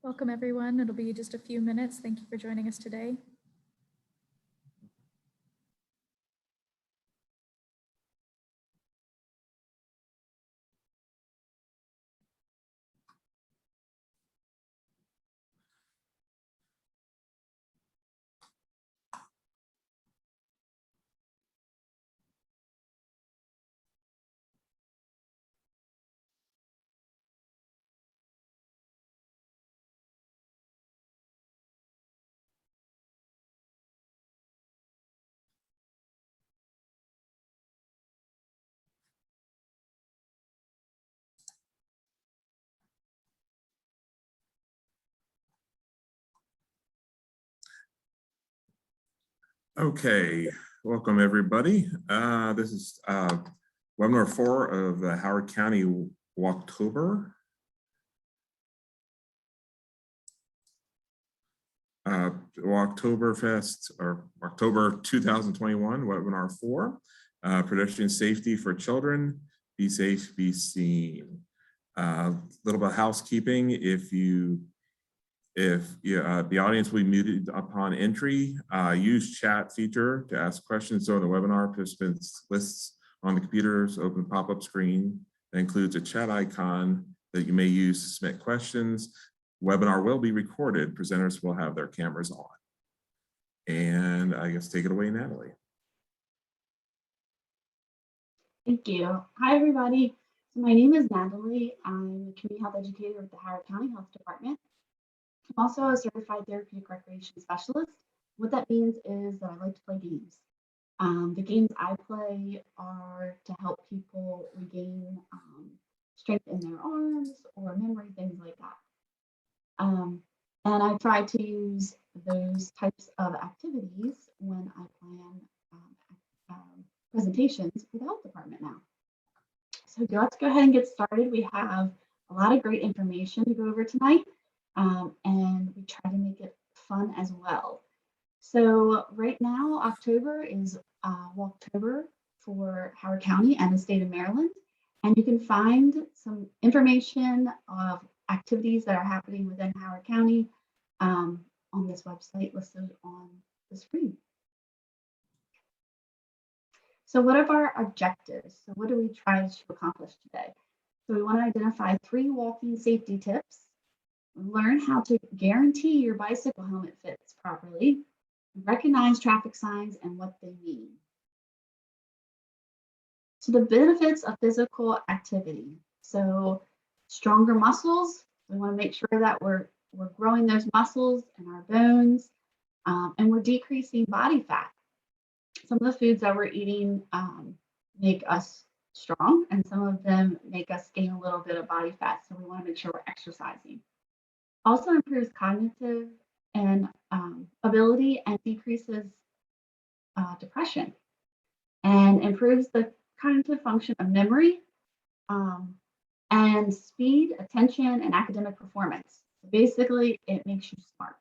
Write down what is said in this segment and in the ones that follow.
Welcome, everyone. It'll be just a few minutes. Thank you for joining us today. Okay, welcome everybody. This is webinar 4 of the Howard County Walktober. Walktoberfest, or October 2021, webinar 4, Pedestrian Safety for Children, Be Safe, Be Seen. A little bit of housekeeping. If the audience will be muted upon entry, use chat feature to ask questions during the webinar. Participants lists on the computer's open pop-up screen that includes a chat icon that you may use to submit questions. Webinar will be recorded. Presenters will have their cameras on. And I guess take it away, Natalie. Thank you. Hi, everybody. So my name is Natalie. I'm a community health educator with the Howard County Health Department. I'm also a certified therapeutic recreation specialist. What that means is that I like to play games. The games I play are to help people regain strength in their arms or memory, things like that. And I try to use those types of activities when I plan presentations for the health department now. So let's go ahead and get started. We have a lot of great information to go over tonight. And we try to make it fun as well. So right now, October is Walktober for Howard County and the state of Maryland. And you can find some information of activities that are happening within Howard County on this website listed on the screen. So what are our objectives? So what do we try to accomplish today? So we want to identify 3 walking safety tips. Learn how to guarantee your bicycle helmet fits properly, recognize traffic signs and what they mean. So the benefits of physical activity. So stronger muscles, we want to make sure that we're growing those muscles in our bones, and we're decreasing body fat. Some of the foods that we're eating make us strong, and some of them make us gain a little bit of body fat, so we want to make sure we're exercising. Also improves cognitive and ability and decreases depression, and improves the cognitive function of memory and speed, attention, and academic performance. So basically, it makes you smart.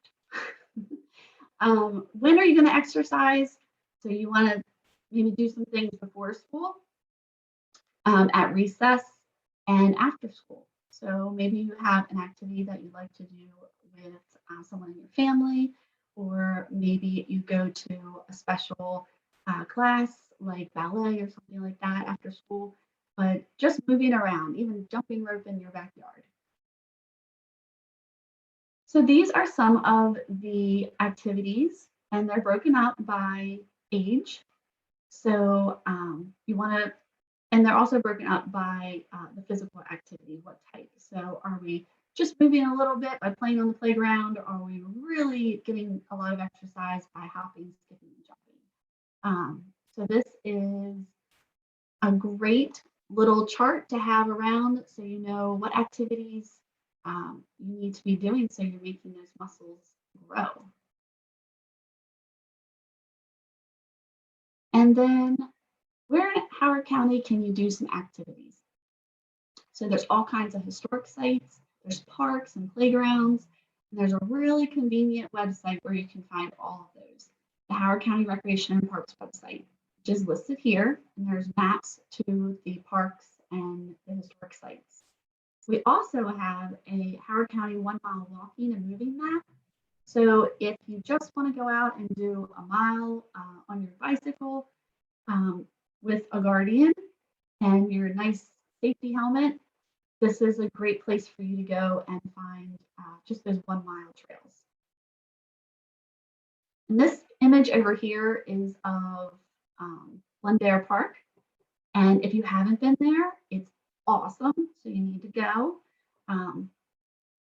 When are you going to exercise? So you want to maybe do some things before school, at recess, and after school. So maybe you have an activity that you'd like to do with someone in your family, or maybe you go to a special class like ballet or something like that after school, but just moving around, even jumping rope in your backyard. So these are some of the activities, and they're broken up by age. So you want to, and they're also broken up by the physical activity, what type. So are we just moving a little bit by playing on the playground, or are we really getting a lot of exercise by hopping, skipping, and jumping? So this is a great little chart to have around so you know what activities you need to be doing so you're making those muscles grow. And then where in Howard County can you do some activities? So there's all kinds of historic sites, there's parks and playgrounds, and there's a really convenient website where you can find all of those. The Howard County Recreation and Parks website, which is listed here, and there's maps to the parks and the historic sites. We also have a Howard County 1 mile walking and moving map. So if you just want to go out and do a mile on your bicycle with a guardian and your nice safety helmet, this is a great place for you to go and find just those 1 mile trails. And this image over here is of Glendale Park. And if you haven't been there, it's awesome. So you need to go.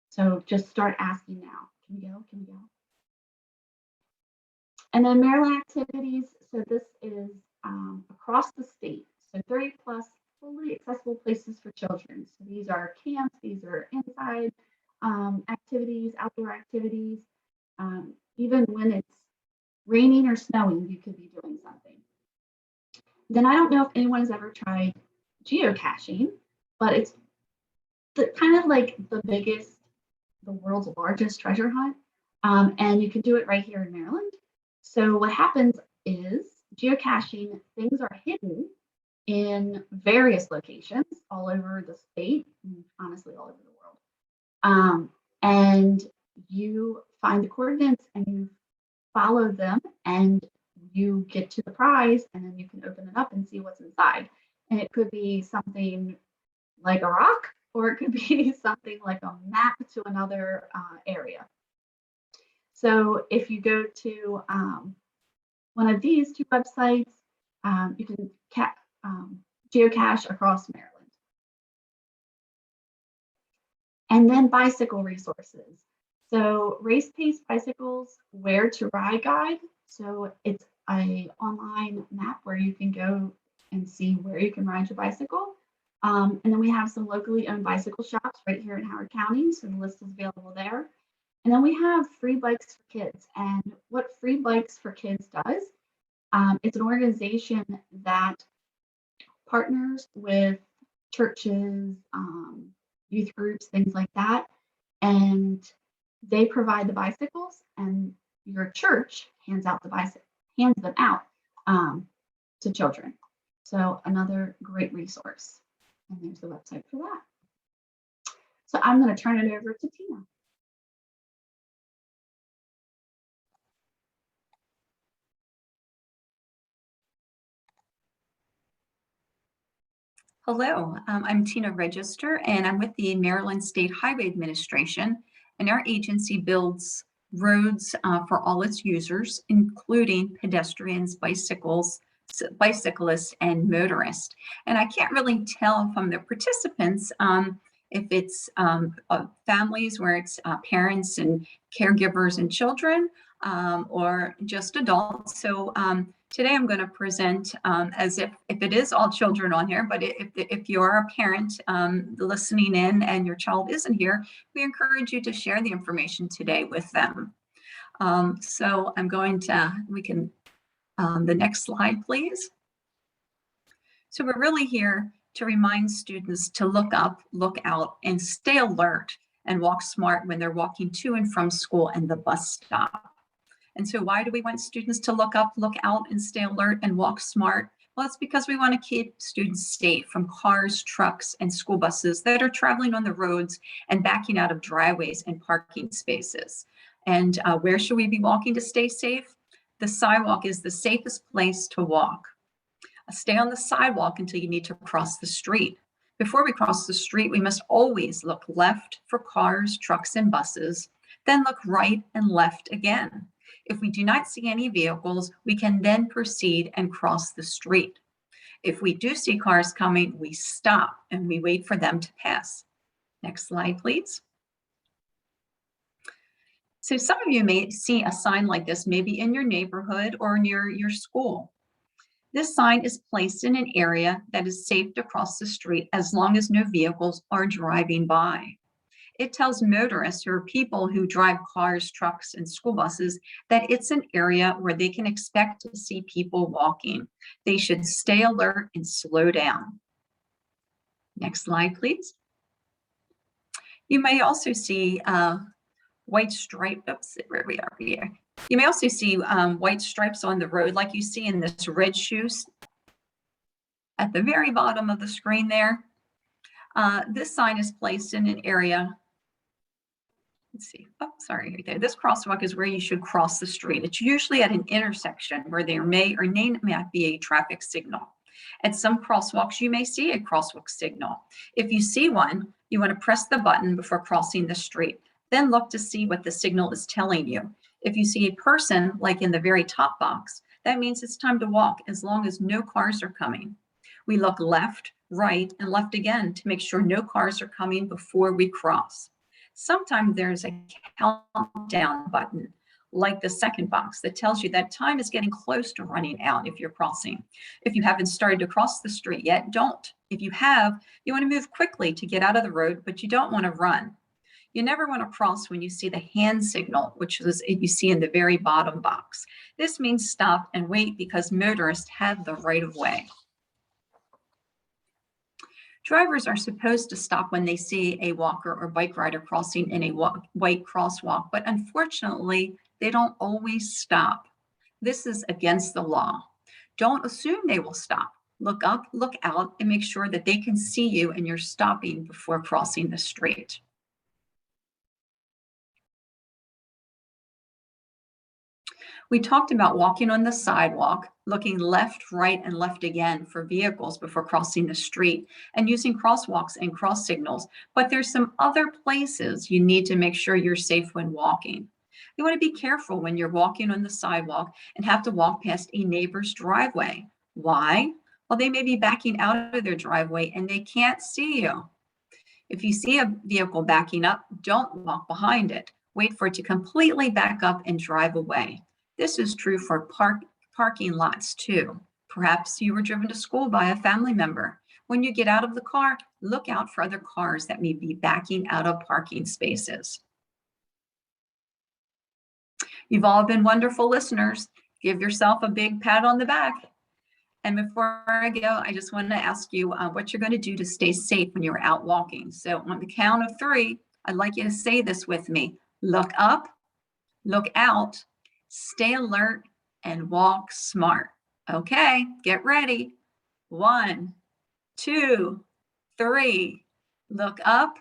So just start asking now. Can we go? Can we go? And then Maryland activities. So this is across the state. So 30 plus fully accessible places for children. So these are camps, these are inside activities, outdoor activities. Even when it's raining or snowing, you could be doing something. Then I don't know if anyone has ever tried geocaching, but it's kind of like the world's largest treasure hunt. And you can do it right here in Maryland. So what happens is geocaching, things are hidden in various locations all over the state, and honestly all over the world. And you find the coordinates and you follow them and you get to the prize, and then you can open it up and see what's inside. And it could be something like a rock, or it could be something like a map to another area. So if you go to one of these two websites, you can geocache across Maryland. And then bicycle resources. So Race Pace Bicycles Where to Ride Guide. So it's an online map where you can go and see where you can ride your bicycle. And then we have some locally owned bicycle shops right here in Howard County. So the list is available there. And then we have Free Bikes for Kids. And what Free Bikes for Kids does, it's an organization that partners with churches, youth groups, things like that. And they provide the bicycles, and your church hands them out to children. So another great resource. And there's the website for that. So I'm going to turn it over to Tina. Hello, I'm Tina Register, and I'm with the Maryland State Highway Administration, and our agency builds roads for all its users, including pedestrians, bicyclists, and motorists. And I can't really tell from the participants if it's families where it's parents and caregivers and children, or just adults. So today I'm going to present as if it is all children on here, but if you're a parent listening in and your child isn't here, we encourage you to share the information today with them. So I'm going to, the next slide, please. So we're really here to remind students to look up, look out, and stay alert and walk smart when they're walking to and from school and the bus stop. And so why do we want students to look up, look out, and stay alert and walk smart? Well, it's because we want to keep students safe from cars, trucks, and school buses that are traveling on the roads and backing out of driveways and parking spaces. And where should we be walking to stay safe? The sidewalk is the safest place to walk. Stay on the sidewalk until you need to cross the street. Before we cross the street, we must always look left for cars, trucks, and buses, then look right and left again. If we do not see any vehicles, we can then proceed and cross the street. If we do see cars coming, we stop and we wait for them to pass. Next slide, please. So some of you may see a sign like this, maybe in your neighborhood or near your school. This sign is placed in an area that is safe to cross the street as long as no vehicles are driving by. It tells motorists or people who drive cars, trucks, and school buses that it's an area where they can expect to see people walking. They should stay alert and slow down. Next slide, please. You may also see white stripe, oops, where we are here. You may also see white stripes on the road like you see in this red shoes at the very bottom of the screen there. This sign is placed in an area, let's see, oh, sorry, right there. This crosswalk is where you should cross the street. It's usually at an intersection where there may or may not be a traffic signal. At some crosswalks, you may see a crosswalk signal. If you see one, you want to press the button before crossing the street. Then look to see what the signal is telling you. If you see a person, like in the very top box, that means it's time to walk as long as no cars are coming. We look left, right, and left again to make sure no cars are coming before we cross. Sometimes there's a countdown button, like the second box, that tells you that time is getting close to running out if you're crossing. If you haven't started to cross the street yet, don't. If you have, you want to move quickly to get out of the road, but you don't want to run. You never want to cross when you see the hand signal, which is you see in the very bottom box. This means stop and wait because motorists have the right of way. Drivers are supposed to stop when they see a walker or bike rider crossing in a white crosswalk, but unfortunately, they don't always stop. This is against the law. Don't assume they will stop. Look up, look out, and make sure that they can see you and you're stopping before crossing the street. We talked about walking on the sidewalk, looking left, right, and left again for vehicles before crossing the street, and using crosswalks and cross signals. But there's some other places you need to make sure you're safe when walking. You want to be careful when you're walking on the sidewalk and have to walk past a neighbor's driveway. Why? Well, they may be backing out of their driveway and they can't see you. If you see a vehicle backing up, don't walk behind it. Wait for it to completely back up and drive away. This is true for parking lots too. Perhaps you were driven to school by a family member. When you get out of the car, look out for other cars that may be backing out of parking spaces. You've all been wonderful listeners. Give yourself a big pat on the back. And before I go, I just wanted to ask you what you're going to do to stay safe when you're out walking. So on the count of 3, I'd like you to say this with me. Look up, look out, stay alert, and walk smart. Okay, get ready. 1, 2, 3. Look up,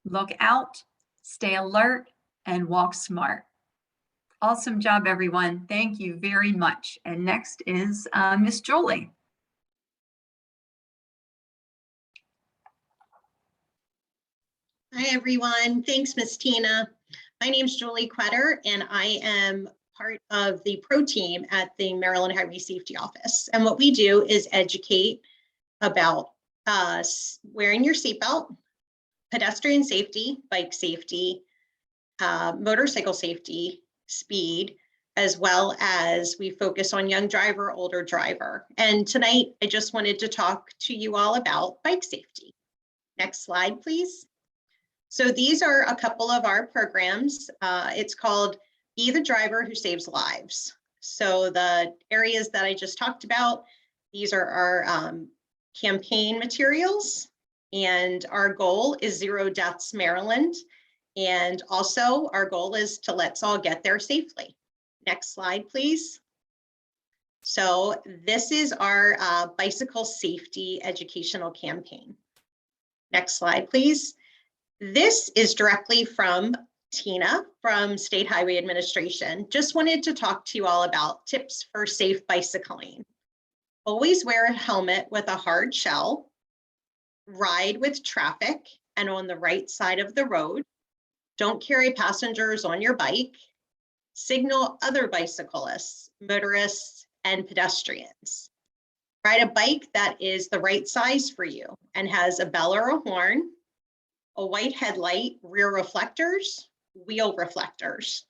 look out, stay alert, and walk smart. Awesome job, everyone. Thank you very much. And next is Miss Jolie. Hi, everyone. Thanks, Miss Tina. My name is Jolie Quetter, and I am part of the pro team at the Maryland Highway Safety Office. And what we do is educate about wearing your seatbelt, pedestrian safety, bike safety, motorcycle safety, speed, as well as we focus on young driver, older driver. And tonight, I just wanted to talk to you all about bike safety. Next slide, please. So these are a couple of our programs. It's called Be the Driver Who Saves Lives. So the areas that I just talked about, these are our campaign materials. And our goal is 0 Deaths Maryland. And also our goal is to let's all get there safely. Next slide, please. So this is our bicycle safety educational campaign. Next slide, please. This is directly from Tina from State Highway Administration. Just wanted to talk to you all about tips for safe bicycling. Always wear a helmet with a hard shell. Ride with traffic and on the right side of the road. Don't carry passengers on your bike. Signal other bicyclists, motorists, and pedestrians. Ride a bike that is the right size for you and has a bell or a horn, a white headlight, rear reflectors, wheel reflectors.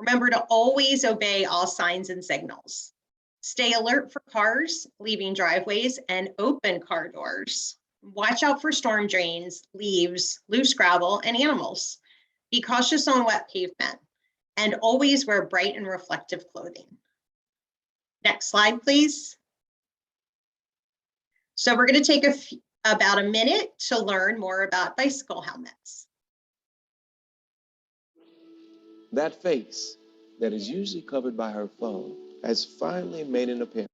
Remember to always obey all signs and signals. Stay alert for cars leaving driveways and open car doors. Watch out for storm drains, leaves, loose gravel, and animals. Be cautious on wet pavement and always wear bright and reflective clothing. Next slide, please. So we're going to take about a minute to learn more about bicycle helmets. That face that is usually covered by her phone has finally made an appearance.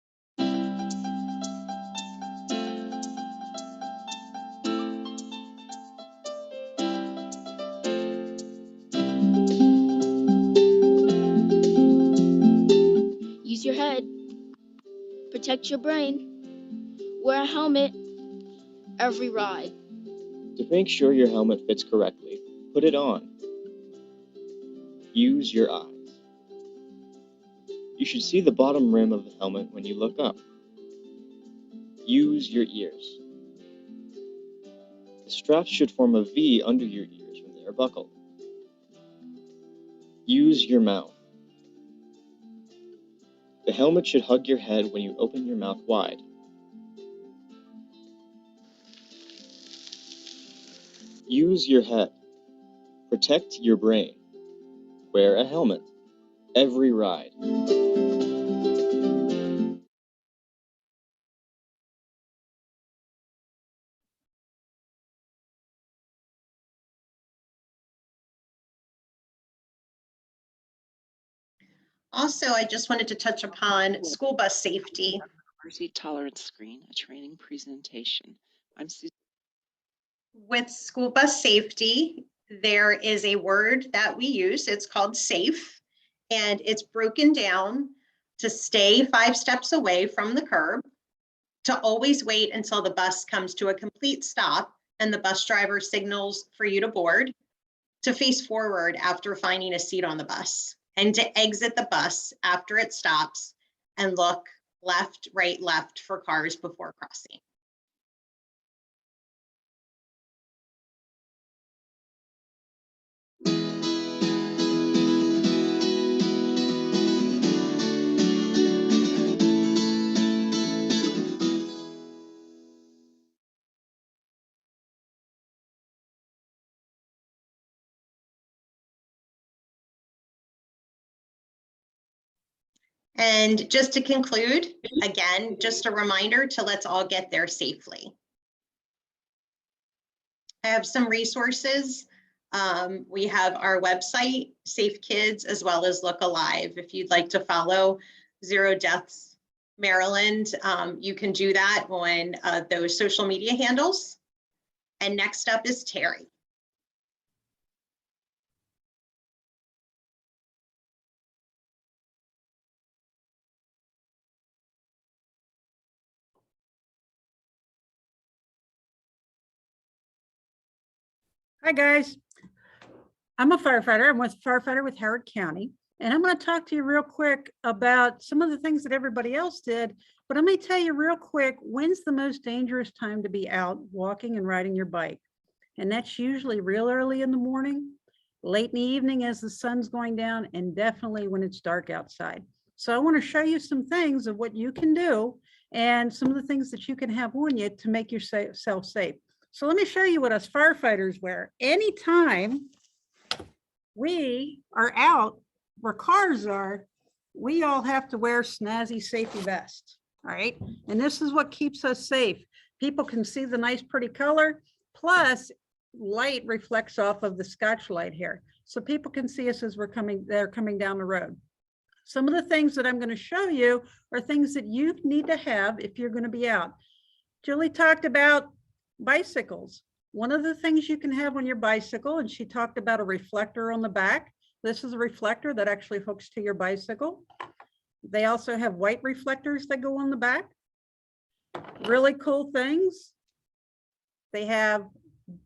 Use your head. Protect your brain. Wear a helmet every ride. To make sure your helmet fits correctly, put it on. Use your eyes. You should see the bottom rim of the helmet when you look up. Use your ears. The straps should form a V under your ears when they are buckled. Use your mouth. The helmet should hug your head when you open your mouth wide. Use your head. Protect your brain. Wear a helmet every ride. Also, I just wanted to touch upon school bus safety. Mercy tolerance screen, a training presentation. I'm Susan. With school bus safety, there is a word that we use. It's called SAFE, and it's broken down to stay 5 steps away from the curb, to always wait until the bus comes to a complete stop and the bus driver signals for you to board, to face forward after finding a seat on the bus, and to exit the bus after it stops and look left, right, left for cars before crossing. And just to conclude, again, just a reminder to let's all get there safely. I have some resources. We have our website, Safe Kids, as well as Look Alive. If you'd like to follow Zero Deaths Maryland, you can do that on those social media handles. And next up is Terry. Hi, guys. I'm a firefighter. I'm with firefighter with Howard County, and I'm going to talk to you real quick about some of the things that everybody else did. But let me tell you real quick, when's the most dangerous time to be out walking and riding your bike? And that's usually real early in the morning, late in the evening as the sun's going down, and definitely when it's dark outside. So I want to show you some things of what you can do and some of the things that you can have on you to make yourself safe. So let me show you what us firefighters wear. Anytime we are out where cars are, we all have to wear snazzy safety vests, all right? And this is what keeps us safe. People can see the nice pretty color, plus light reflects off of the Scotch light here. So people can see us as they're coming down the road. Some of the things that I'm going to show you are things that you need to have if you're going to be out. Julie talked about bicycles. One of the things you can have on your bicycle, and she talked about a reflector on the back. This is a reflector that actually hooks to your bicycle. They also have white reflectors that go on the back. Really cool things. They have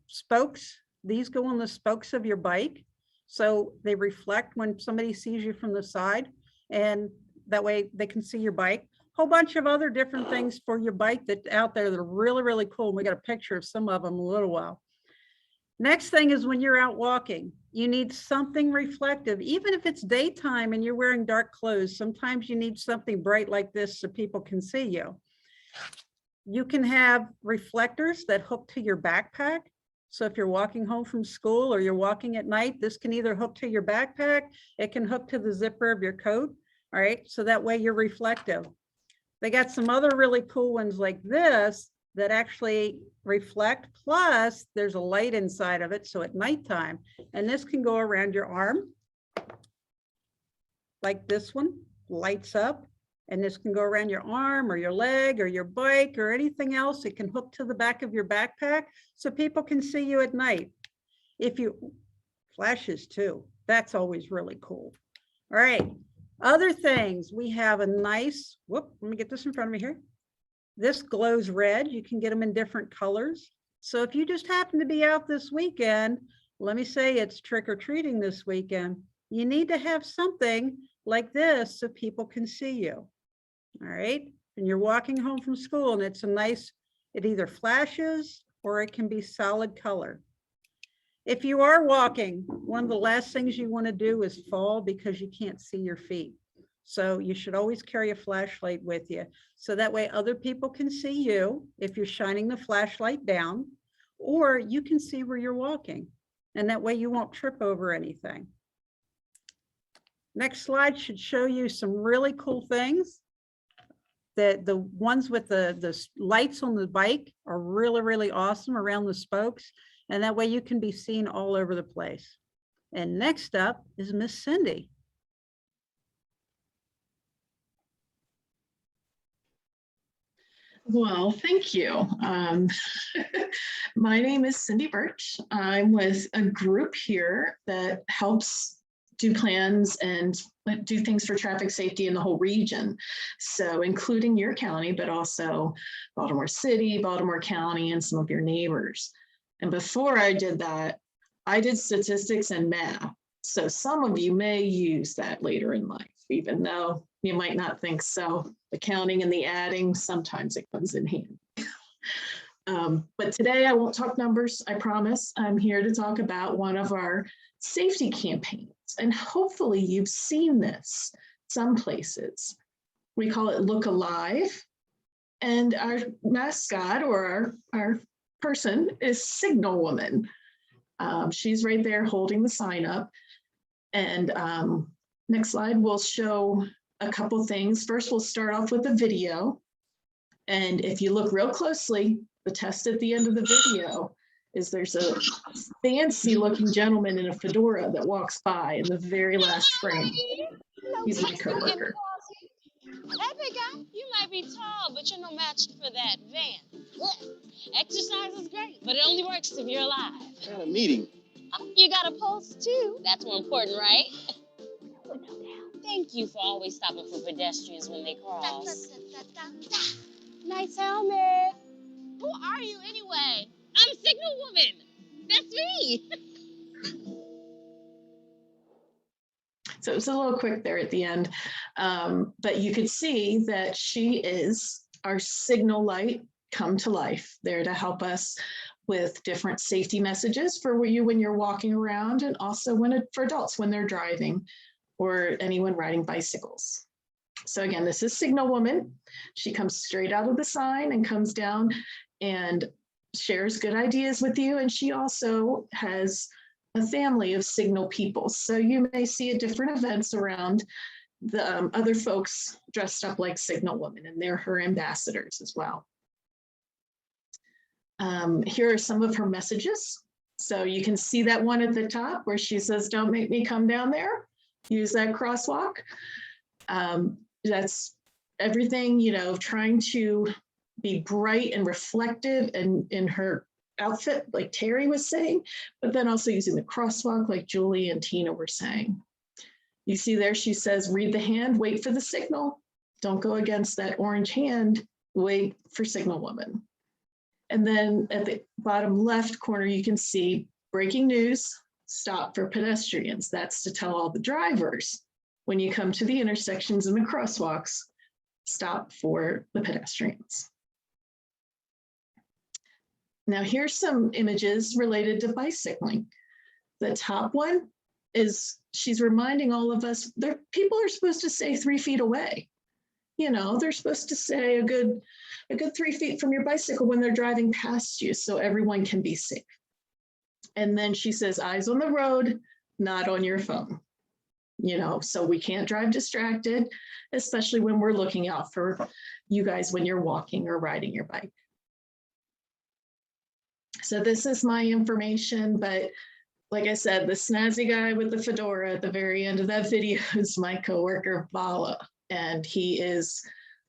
spokes. These go on the spokes of your bike. So they reflect when somebody sees you from the side, and that way they can see your bike. Whole bunch of other different things for your bike that out there that are really, really cool. We got a picture of some of them in a little while. Next thing is when you're out walking, you need something reflective, even if it's daytime and you're wearing dark clothes. Sometimes you need something bright like this so people can see you. You can have reflectors that hook to your backpack. So if you're walking home from school or you're walking at night, this can either hook to your backpack, it can hook to the zipper of your coat. All right, so that way you're reflective. They got some other really cool ones like this that actually reflect, plus there's a light inside of it, so at nighttime, and this can go around your arm, like this one, lights up, and this can go around your arm or your leg or your bike or anything else. It can hook to the back of your backpack so people can see you at night. If you, flashes too, that's always really cool. All right, other things, we have a nice, whoop, let me get this in front of me here. This glows red. You can get them in different colors. So if you just happen to be out this weekend, let me say it's trick-or-treating this weekend, you need to have something like this so people can see you. All right. And you're walking home from school and it's a nice, it either flashes or it can be solid color. If you are walking, one of the last things you want to do is fall because you can't see your feet. So you should always carry a flashlight with you. So that way other people can see you if you're shining the flashlight down, or you can see where you're walking. And that way you won't trip over anything. Next slide should show you some really cool things. The ones with the lights on the bike are really, really awesome around the spokes. And that way you can be seen all over the place. And next up is Miss Cindy. Well, thank you. My name is Cindy Birch. I'm with a group here that helps do plans and do things for traffic safety in the whole region. So including your county, but also Baltimore City, Baltimore County, and some of your neighbors. And before I did that, I did statistics and math. So some of you may use that later in life, even though you might not think so. The counting and the adding, sometimes it comes in handy. But today I won't talk numbers, I promise. I'm here to talk about one of our safety campaigns. And hopefully you've seen this some places. We call it Look Alive. And our mascot or our person is Signal Woman. She's right there holding the sign up. And next slide, we'll show a couple things. First, we'll start off with a video. And if you look real closely, the test at the end of the video is there's a fancy looking gentleman in a fedora that walks by in the very last frame. He's my coworker. Hey, big guy, you might be tall, but you're no match for that van. Exercise is great, but it only works if you're alive. I got a meeting. Oh, you got a pulse too. That's more important, right? Thank you for always stopping for pedestrians when they cross. Nice helmet. Who are you anyway? I'm Signal Woman. That's me. So it was a little quick there at the end, but you could see that she is our signal light come to life, there to help us with different safety messages for you when you're walking around, and also for adults when they're driving or anyone riding bicycles. So again, this is Signal Woman. She comes straight out of the sign and comes down and shares good ideas with you. And she also has a family of signal people. So you may see at different events around the other folks dressed up like Signal Woman, and they're her ambassadors as well. Here are some of her messages. So you can see that one at the top where she says, "Don't make me come down there." Use that crosswalk. That's everything, you know, trying to be bright and reflective and in her outfit, like Terry was saying, but then also using the crosswalk like Julie and Tina were saying. You see there, she says, read the hand, wait for the signal. Don't go against that orange hand, wait for Signal Woman. And then at the bottom left corner, you can see breaking news, stop for pedestrians. That's to tell all the drivers when you come to the intersections and the crosswalks, stop for the pedestrians. Now here's some images related to bicycling. The top one is, she's reminding all of us that people are supposed to stay 3 feet away. You know, they're supposed to stay a good 3 feet from your bicycle when they're driving past you so everyone can be safe. And then she says, eyes on the road, not on your phone. You know, so we can't drive distracted, especially when we're looking out for you guys when you're walking or riding your bike. So this is my information, but like I said, the snazzy guy with the fedora at the very end of that video is my coworker, Vala, and he is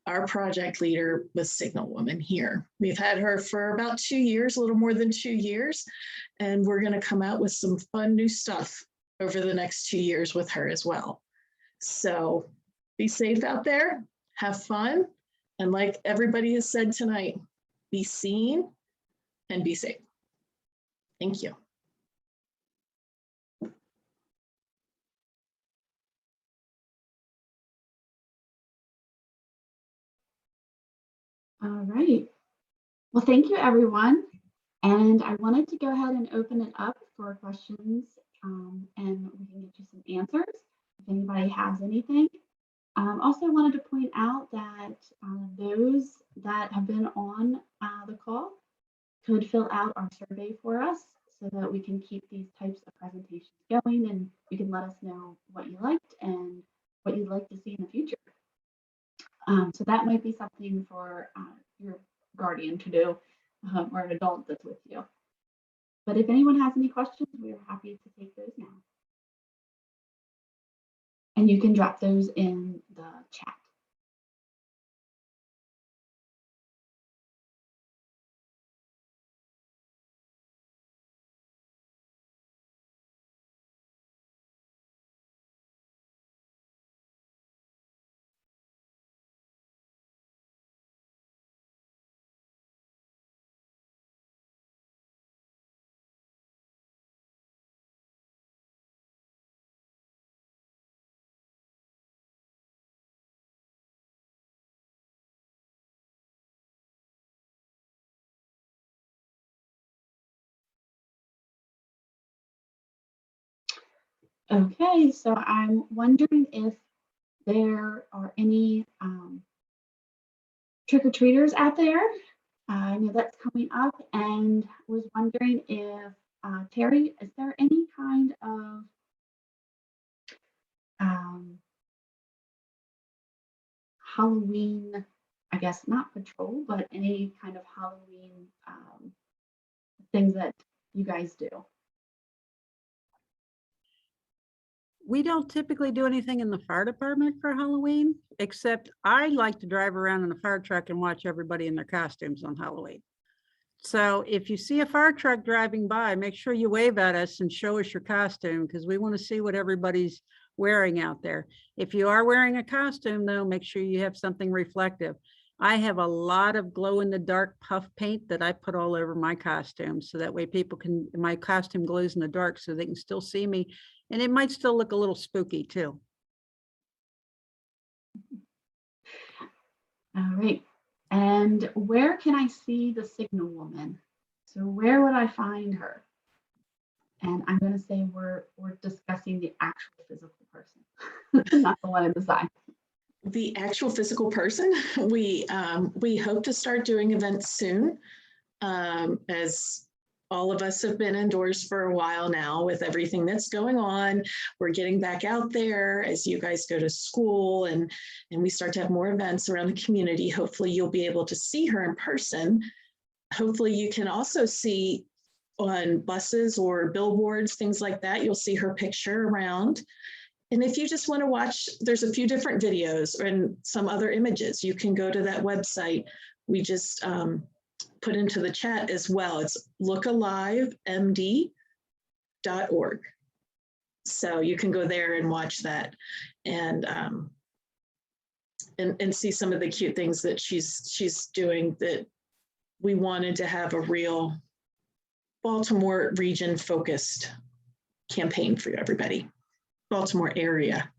our project leader with Signal Woman here. We've had her for about 2 years, a little more than 2 years, and we're going to come out with some fun new stuff over the next 2 years with her as well. So be safe out there, have fun, and like everybody has said tonight, be seen and be safe. Thank you. All right. Well, thank you, everyone. And I wanted to go ahead and open it up for questions, and we can get you some answers if anybody has anything. Also wanted to point out that those that have been on the call could fill out our survey for us so that we can keep these types of presentations going, and you can let us know what you liked and what you'd like to see in the future. So that might be something for your guardian to do, or an adult that's with you. But if anyone has any questions, we are happy to take those now. And you can drop those in the chat. Okay, so I'm wondering if there are any trick-or-treaters out there. I know that's coming up, and was wondering if, Terry, is there any kind of Halloween, I guess not patrol, but any kind of Halloween things that you guys do? We don't typically do anything in the fire department for Halloween, except I like to drive around in a fire truck and watch everybody in their costumes on Halloween. So if you see a fire truck driving by, make sure you wave at us and show us your costume, because we want to see what everybody's wearing out there. If you are wearing a costume, though, make sure you have something reflective. I have a lot of glow-in-the-dark puff paint that I put all over my costume, so that way people can, my costume glows in the dark so they can still see me. And it might still look a little spooky too. All right. And where can I see the Signal Woman? So where would I find her? And I'm going to say we're discussing the actual physical person, not the one in the side. The actual physical person. We hope to start doing events soon, as all of us have been indoors for a while now with everything that's going on. We're getting back out there as you guys go to school and we start to have more events around the community. Hopefully you'll be able to see her in person. Hopefully you can also see on buses or billboards, things like that. You'll see her picture around. And if you just want to watch, there's a few different videos and some other images. You can go to that website. We just put into the chat as well. It's lookalivemd.org. So you can go there and watch that and see some of the cute things that she's doing, that we wanted to have a real Baltimore region focused campaign for everybody. Baltimore area.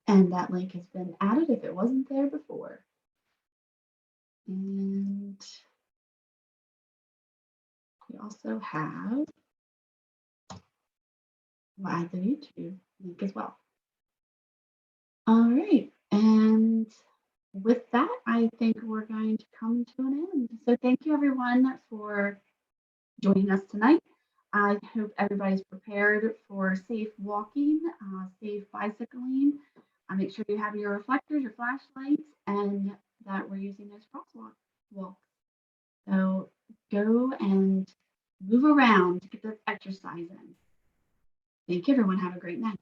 All right. And that link has been added if it wasn't there before. And we also have, we'll add the YouTube link as well. All right, and with that, I think we're going to come to an end. So thank you everyone for joining us tonight. I hope everybody's prepared for safe walking, safe bicycling. Make sure you have your reflectors, your flashlights, and that we're using those crosswalks. So go and move around to get this exercise in. Thank you everyone. Have a great night.